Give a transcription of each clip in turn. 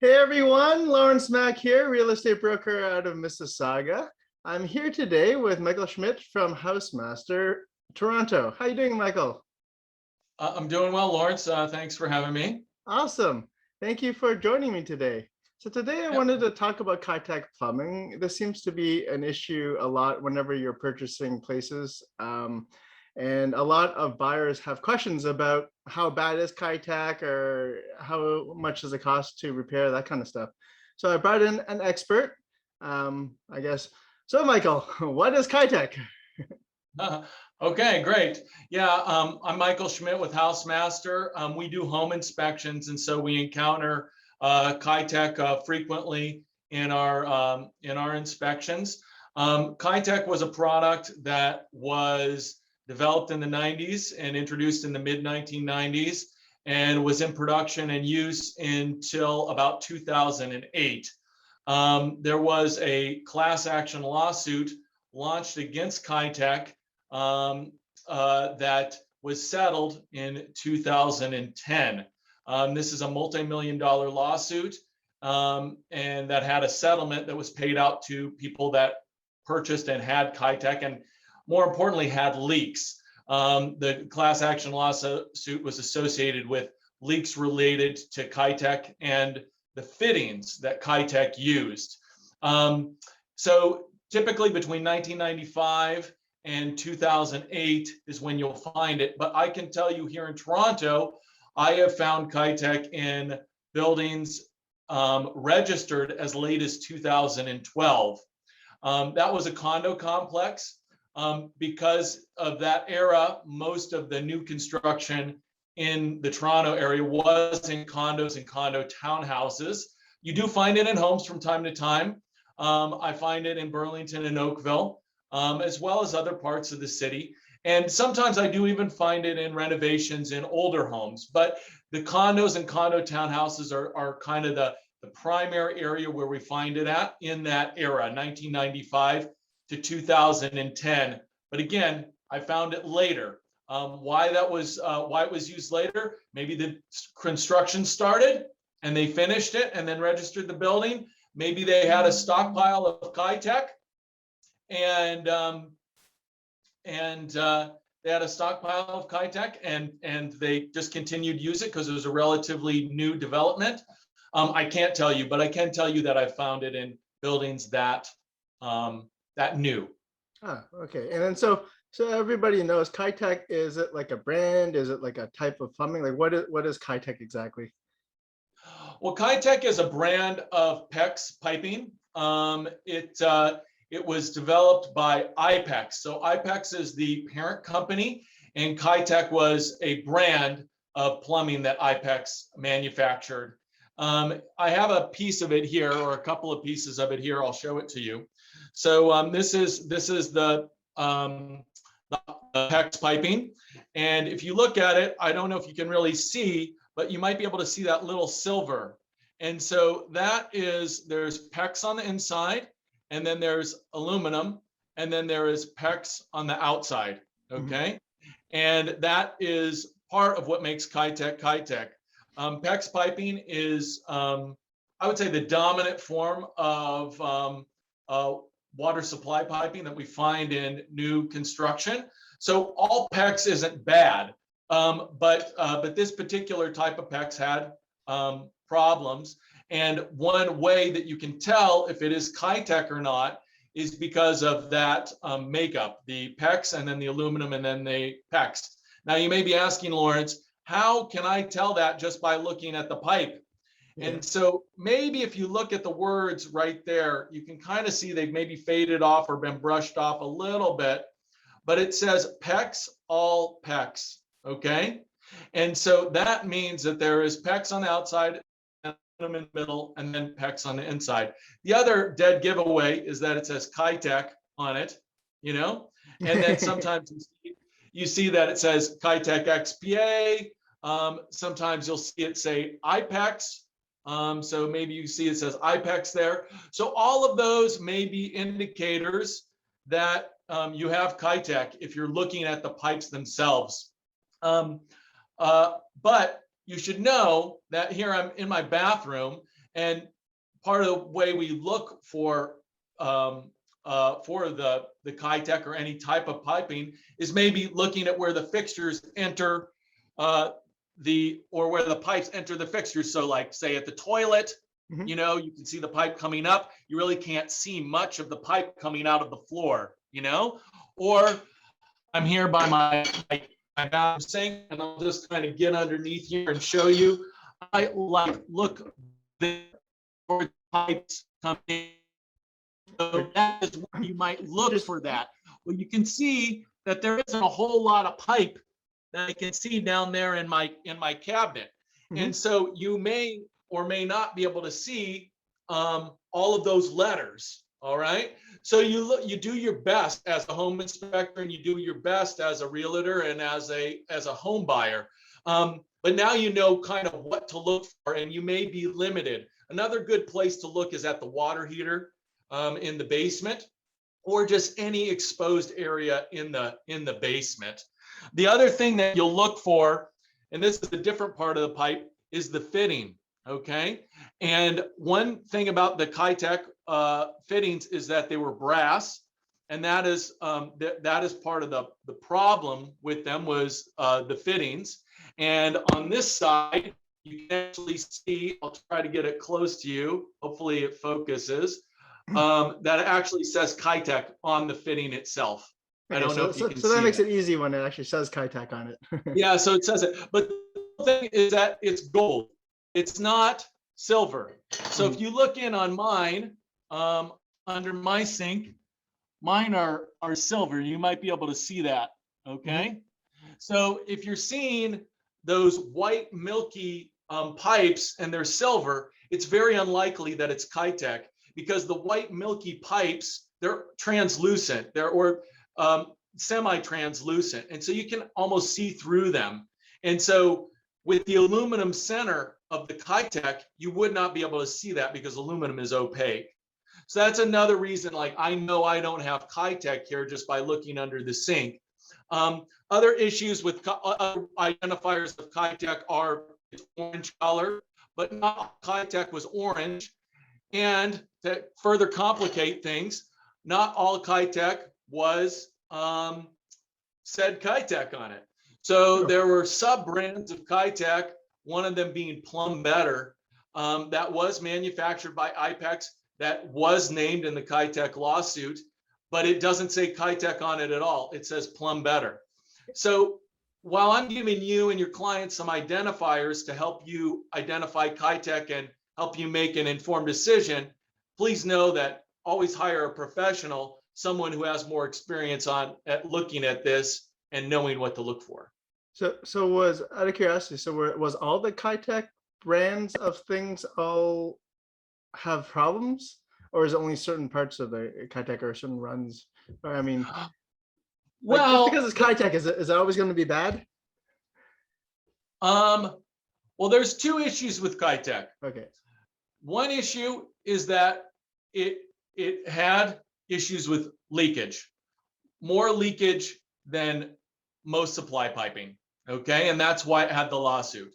Hey everyone, Lawrence Mack here, real estate broker out of Mississauga. I'm here today with Michael Schmidt from Housemaster Toronto. How you doing, Michael? I'm doing well, Lawrence. Thanks for having me. Awesome. Thank you for joining me today. So today I Yep. wanted to talk about Kitech plumbing. This seems to be an issue a lot whenever you're purchasing places. And a lot of buyers have questions about how bad is Kitech or how much does it cost to repair, that kind of stuff. So I brought in an expert, I guess. So Michael, what is Kitech? Okay, great. Yeah, I'm Michael Schmidt with Housemaster. We do home inspections, and so we encounter Kitech frequently in our inspections. Kitech was a product that was developed in the 90s and introduced in the mid 1990s, and was in production and use until about 2008. There was a class action lawsuit launched against Kitech that was settled in 2010. This is a multi-million-dollar lawsuit, and that had a settlement that was paid out to people that purchased and had Kitech, and more importantly, had leaks. The class action lawsuit was associated with leaks related to Kitech and the fittings that Kitech used. So typically between 1995 and 2008 is when you'll find it. But I can tell you here in Toronto, I have found Kitech in buildings registered as late as 2012. That was a condo complex. Because of that era, most of the new construction in the Toronto area was in condos and condo townhouses. You do find it in homes from time to time. I find it in Burlington and Oakville, as well as other parts of the city. And sometimes I do even find it in renovations in older homes. But the condos and condo townhouses are kind of the primary area where we find it at in that era, 1995 to 2010. But again, I found it later. Why it was used later? Maybe the construction started and they finished it and then registered the building. Maybe they had a stockpile of Kitech, and they had a stockpile of Kitech, and they just continued to use it because it was a relatively new development. I can't tell you, but I can tell you that I found it in buildings that new. Okay. And then so everybody knows Kitech. Is it like a brand? Is it like a type of plumbing? Like what is Kitech exactly? Well, Kitech is a brand of PEX piping. It was developed by IPEX. So IPEX is the parent company, and Kitech was a brand of plumbing that IPEX manufactured. I have a piece of it here, or a couple of pieces of it here. I'll show it to you. So this is the PEX piping, and if you look at it, I don't know if you can really see, but you might be able to see that little silver. And so there's PEX on the inside, and then there's aluminum, and then there is PEX on the outside, okay? And that is part of what makes Kitech Kitech. PEX piping is, I would say, the dominant form of water supply piping that we find in new construction. So all PEX isn't bad. But this particular type of PEX had problems. And one way that you can tell if it is Kitech or not is because of that makeup, the PEX and then the aluminum and then the PEX. Now you may be asking, Lawrence, how can I tell that just by looking at the pipe? Yeah. And so maybe if you look at the words right there, you can kind of see they've maybe faded off or been brushed off a little bit, but it says PEX, all PEX. Okay, and so that means that there is PEX on the outside, in the middle, and then PEX on the inside. The other dead giveaway is that it says Kitech on it, and then sometimes you see that it says Kitech XPA. Sometimes you'll see it say IPEX. So maybe you see it says IPEX there. So all of those may be indicators that you have Kitech if you're looking at the pipes themselves. But you should know that here I'm in my bathroom, And part of the way we look for the Kitec or any type of piping is maybe looking at where the fixtures enter or where the pipes enter the fixtures. So like say at the toilet, Mhm. you know, you can see the pipe coming up. You really can't see much of the pipe coming out of the floor, you know, or I'm here by my bathroom sink and I'll just kind of get underneath here and show you. I like look for pipes coming. So that is where you might look for that. Well, you can see that there isn't a whole lot of pipe that I can see down there in my cabinet. Mhm. And so you may or may not be able to see all of those letters. All right. So you do your best as a home inspector, and you do your best as a realtor and as a home buyer. But now you know kind of what to look for, and you may be limited. Another good place to look is at the water heater in the basement, or just any exposed area in the basement. The other thing that you'll look for, and this is a different part of the pipe, is the fitting. Okay. And one thing about the Kitec fittings is that they were brass, and that is that is part of the problem with them was the fittings. And on this side, you can actually see, I'll try to get it close to you. Hopefully it focuses. That actually says Kitec on the fitting itself. I Okay, don't know so if you can so that see makes that. it easy when it actually says Kitec on it. Yeah, so it says it. But the thing is that it's gold. It's not silver. So if you look in on mine, under my sink, mine are silver. You might be able to see that. Okay. So if you're seeing those white milky pipes and they're silver, it's very unlikely that it's Kitec, because the white milky pipes, they're translucent, they're semi-translucent, and so you can almost see through them. And so with the aluminum center of the Kitec, you would not be able to see that because aluminum is opaque. So that's another reason, like I know I don't have Kitec here just by looking under the sink. Other issues with other identifiers of Kitec are its orange color, but not all Kitec was orange. And to further complicate things, not all Kitec was said Kitec on it. So there were sub brands of Kitec, one of them being Plum Better, that was manufactured by IPEX, that was named in the Kitec lawsuit, but it doesn't say Kitec on it at all. It says Plum Better. So while I'm giving you and your clients some identifiers to help you identify Kitec and help you make an informed decision, please know that always hire a professional, someone who has more experience at looking at this and knowing what to look for. So was, out of curiosity, was all the Kitec brands of things all have problems, or is it only certain parts of the Kitec or certain runs? Or, I mean, like, just because it's Kitec, is it always going to be bad? Well, there's two issues with Kitec. Okay. One issue is that it had issues with leakage, more leakage than most supply piping. Okay, and that's why it had the lawsuit.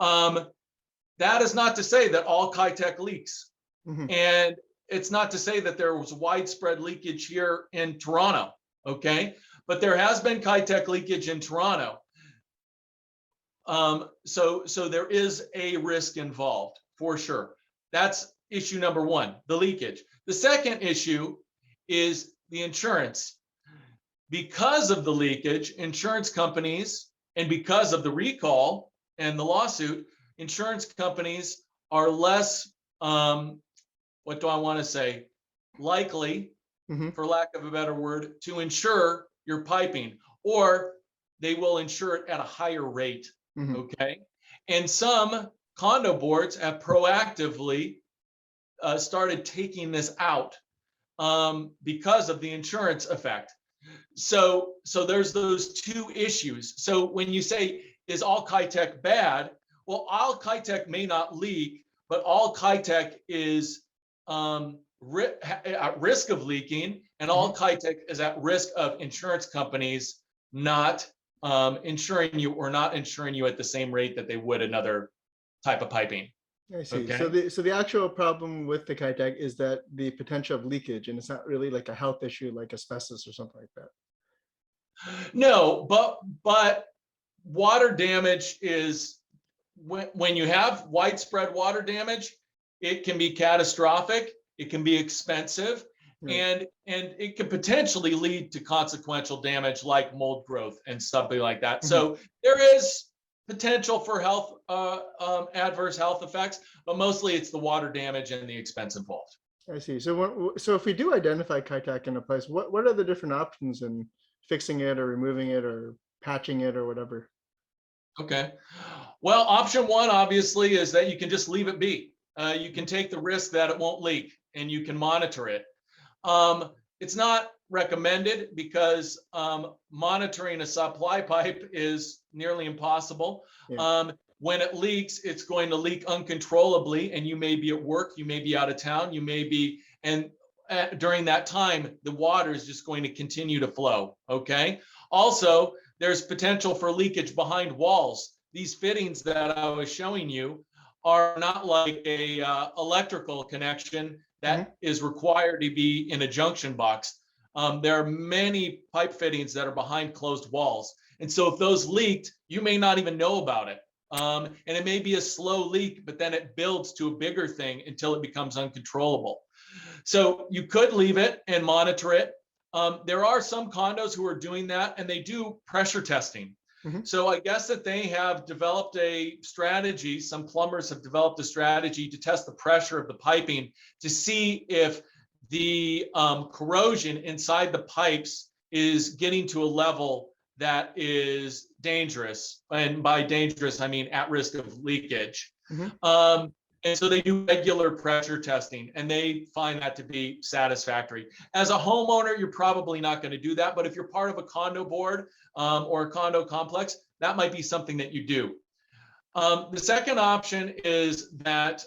That is not to say that all Kitec leaks, and it's not to say that there was widespread leakage here in Toronto. Okay, but there has been Kitec leakage in Toronto. So there is a risk involved for sure. That's issue number one, the leakage. The second issue is the insurance. Because of the leakage, insurance companies, and because of the recall and the lawsuit, insurance companies are less, what do I want to say, likely, for lack of a better word, to insure your piping, or they will insure it at a higher rate. Okay. And some condo boards have proactively started taking this out because of the insurance effect. So there's those two issues. So when you say, is all Kitec bad? Well, all Kitec may not leak, but all Kitec is at risk of leaking, and all Kitec is at risk of insurance companies not insuring you or not insuring you at the same rate that they would another type of piping. I see. So Okay. the actual problem with the Kitec is that the potential of leakage, and it's not really like a health issue like asbestos or something like that. No, but water damage is when you have widespread water damage, it can be catastrophic, it can be expensive, Right. and it could potentially lead to consequential damage like mold growth and something like that. Mhm. So there is potential for health adverse health effects, but mostly it's the water damage and the expense involved. I see. So so if we do identify Kitec in a place, what are the different options in fixing it or removing it or patching it or whatever? Okay. Well, option one obviously is that you can just leave it be. You can take the risk that it won't leak and you can monitor it. It's not recommended because monitoring a supply pipe is nearly impossible. Yeah. When it leaks, it's going to leak uncontrollably, and you may be at work, you may be out of town, you may be, and during that time, the water is just going to continue to flow. Okay. Also, there's potential for leakage behind walls. These fittings that I was showing you are not like a electrical connection Mhm. that is required to be in a junction box. There are many pipe fittings that are behind closed walls. And so if those leaked, you may not even know about it. And it may be a slow leak, but then it builds to a bigger thing until it becomes uncontrollable. So you could leave it and monitor it. There are some condos who are doing that, and they do pressure testing. Mhm. So I guess that they have developed a strategy. Some plumbers have developed a strategy to test the pressure of the piping to see if the corrosion inside the pipes is getting to a level that is dangerous. And by dangerous, I mean at risk of leakage. Mhm. Um, and so they do regular pressure testing and they find that to be satisfactory. As a homeowner, you're probably not going to do that. But if you're part of a condo board or a condo complex, that might be something that you do. The second option is that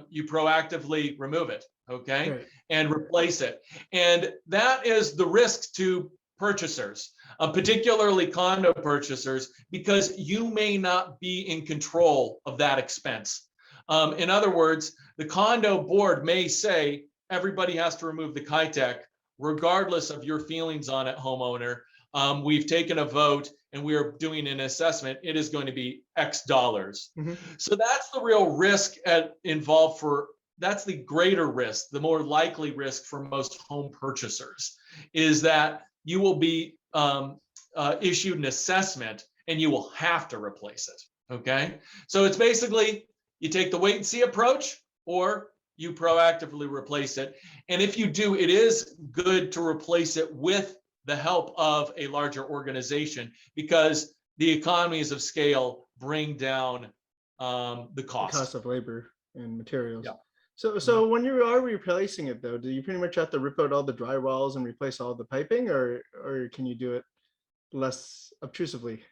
you proactively remove it, okay, Right. and replace it. And that is the risk to purchasers, particularly condo purchasers, because you may not be in control of that expense. In other words, the condo board may say everybody has to remove the Kitec, regardless of your feelings on it, homeowner. We've taken a vote and we are doing an assessment. It is going to be X dollars. Mhm. So that's the real risk involved for. That's the greater risk, the more likely risk for most home purchasers, is that you will be issued an assessment and you will have to replace it. Okay, so it's basically you take the wait and see approach, or you proactively replace it. And if you do, it is good to replace it with the help of a larger organization because the economies of scale bring down the The cost. cost of labor and materials. Yeah. So, Mhm. so when you are replacing it though, do you pretty much have to rip out all the dry walls and replace all the piping, or can you do it less obtrusively?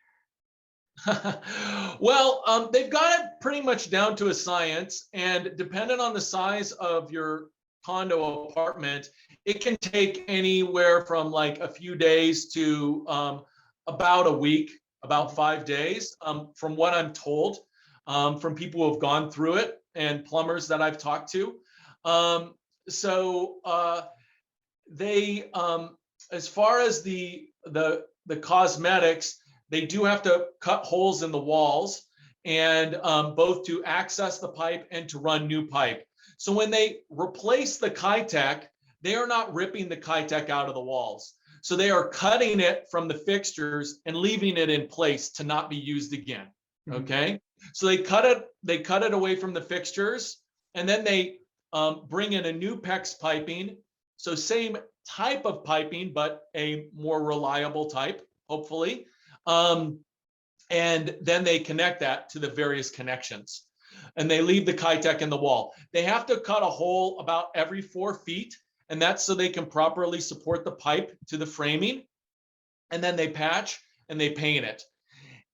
Well, they've got it pretty much down to a science, and depending on the size of your condo apartment, it can take anywhere from like a few days to about a week, about 5 days, from what I'm told, from people who have gone through it and plumbers that I've talked to. Um, so they, as far as the cosmetics, they do have to cut holes in the walls and both to access the pipe and to run new pipe. So when they replace the Kitec, they are not ripping the Kitec out of the walls. So they are cutting it from the fixtures and leaving it in place to not be used again. Mhm. Okay. So they cut it away from the fixtures, and then they bring in a new PEX piping. So same type of piping, but a more reliable type, hopefully. Um, and then they connect that to the various connections and they leave the Kitec in the wall. They have to cut a hole about every 4 feet, and that's so they can properly support the pipe to the framing. And then they patch and they paint it.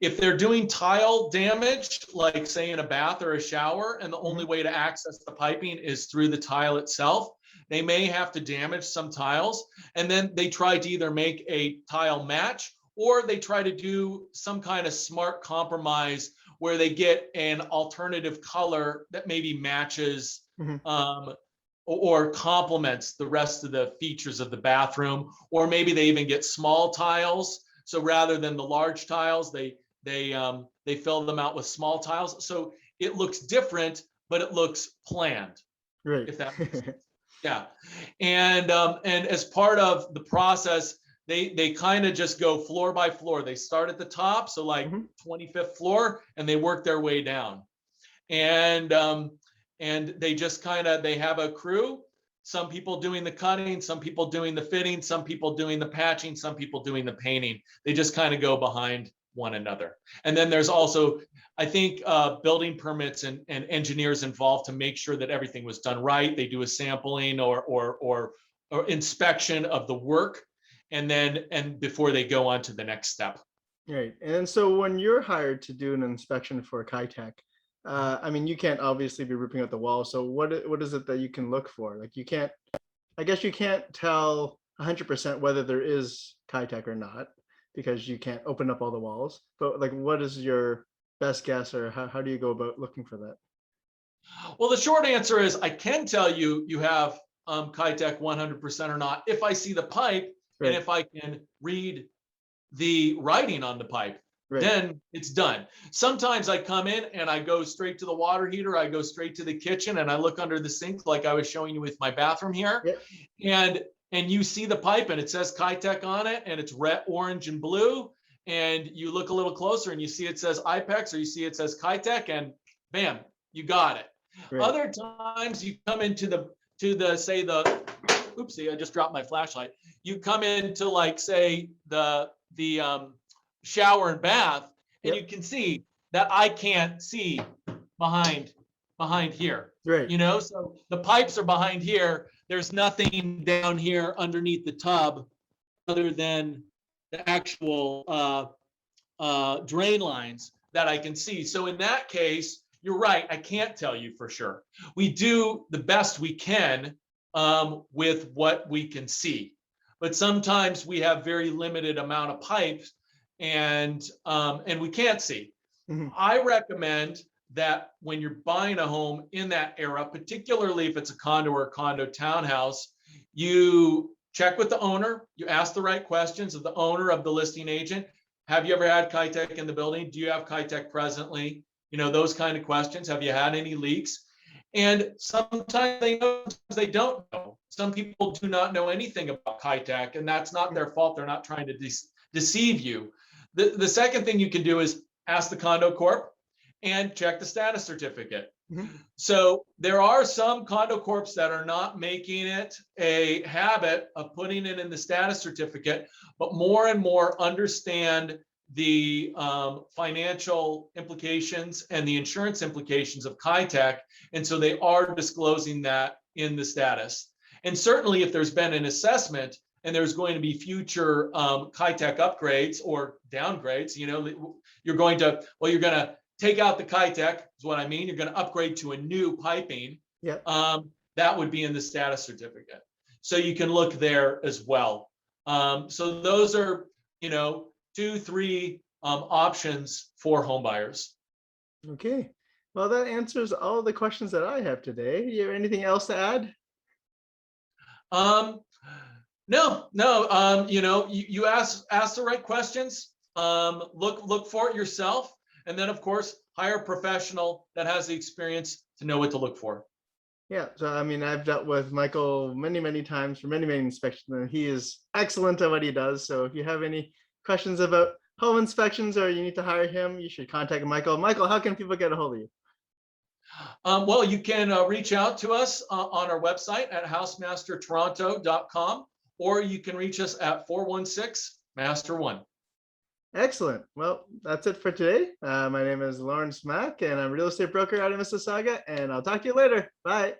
If they're doing tile damage, like say in a bath or a shower, and the only Mhm. way to access the piping is through the tile itself, they may have to damage some tiles. And then they try to either make a tile match or they try to do some kind of smart compromise where they get an alternative color that maybe matches Mhm. or complements the rest of the features of the bathroom, or maybe they even get small tiles. So rather than the large tiles, they fill them out with small tiles. So it looks different, but it looks planned, Right. if that makes sense. Yeah. And as part of the process, they kind of just go floor by floor. They start at the top, so like Mhm. 25th floor, and they work their way down. And they just kind of they have a crew, some people doing the cutting, some people doing the fitting, some people doing the patching, some people doing the painting. They just kind of go behind one another. And then there's also, I think, building permits and engineers involved to make sure that everything was done right. They do a sampling or inspection of the work, and before they go on to the next step. Right. And so when you're hired to do an inspection for Kitech, I mean, you can't obviously be ripping out the wall. So what is it that you can look for? Like you can't, I guess you can't tell 100% whether there is Kitech or not because you can't open up all the walls. But like, what is your best guess, or how do you go about looking for that? Well, the short answer is I can tell you you have Kitech 100% or not if I see the pipe and Right. if I can read the writing on the pipe, Right. then it's done. Sometimes I come in and I go straight to the water heater, I go straight to the kitchen and I look under the sink like I was showing you with my bathroom here. Yeah. And you see the pipe and it says Kitech on it and it's red, orange, and blue. And you look a little closer and you see it says IPEX or you see it says Kitech, and bam, you got it. Right. Other times you come into the say the oopsie, I just dropped my flashlight. You come into like say the shower and bath, and Yep. you can see that I can't see behind here. Right. You know, so the pipes are behind here. There's nothing down here underneath the tub other than the actual drain lines that I can see. So in that case, you're right. I can't tell you for sure. We do the best we can with what we can see, but sometimes we have very limited amount of pipes, and we can't see. Mhm. I recommend that when you're buying a home in that era, particularly if it's a condo or a condo townhouse, you check with the owner. You ask the right questions of the owner, of the listing agent. Have you ever had Kitech in the building? Do you have Kitech presently? You know, those kind of questions. Have you had any leaks? And sometimes they know, sometimes they don't know. Some people do not know anything about Kitech, and that's not their fault. They're not trying to deceive you. The second thing you can do is ask the condo corp and check the status certificate. Mhm. So there are some condo corps that are not making it a habit of putting it in the status certificate, but more and more understand the financial implications and the insurance implications of Kitech. And so they are disclosing that in the status. And certainly if there's been an assessment and there's going to be future Kitech upgrades or downgrades, you know, you're going to take out the Kitech is what I mean. You're going to upgrade to a new piping. Yep. That would be in the status certificate. So you can look there as well. So those are, you know, 2-3 options for home buyers. Okay. Well, that answers all the questions that I have today. You have anything else to add? No. You know, you ask the right questions. Look for it yourself, and then of course hire a professional that has the experience to know what to look for. Yeah. So, I mean, I've dealt with Michael many, many times for many, many inspections, and he is excellent at what he does. So if you have any questions about home inspections or you need to hire him, you should contact Michael. Michael, how can people get a hold of you? Well, you can reach out to us on our website at housemastertoronto.com, or you can reach us at 416-MASTER1. Excellent. Well, that's it for today. My name is Lawrence Mack, and I'm a real estate broker out of Mississauga, and I'll talk to you later. Bye.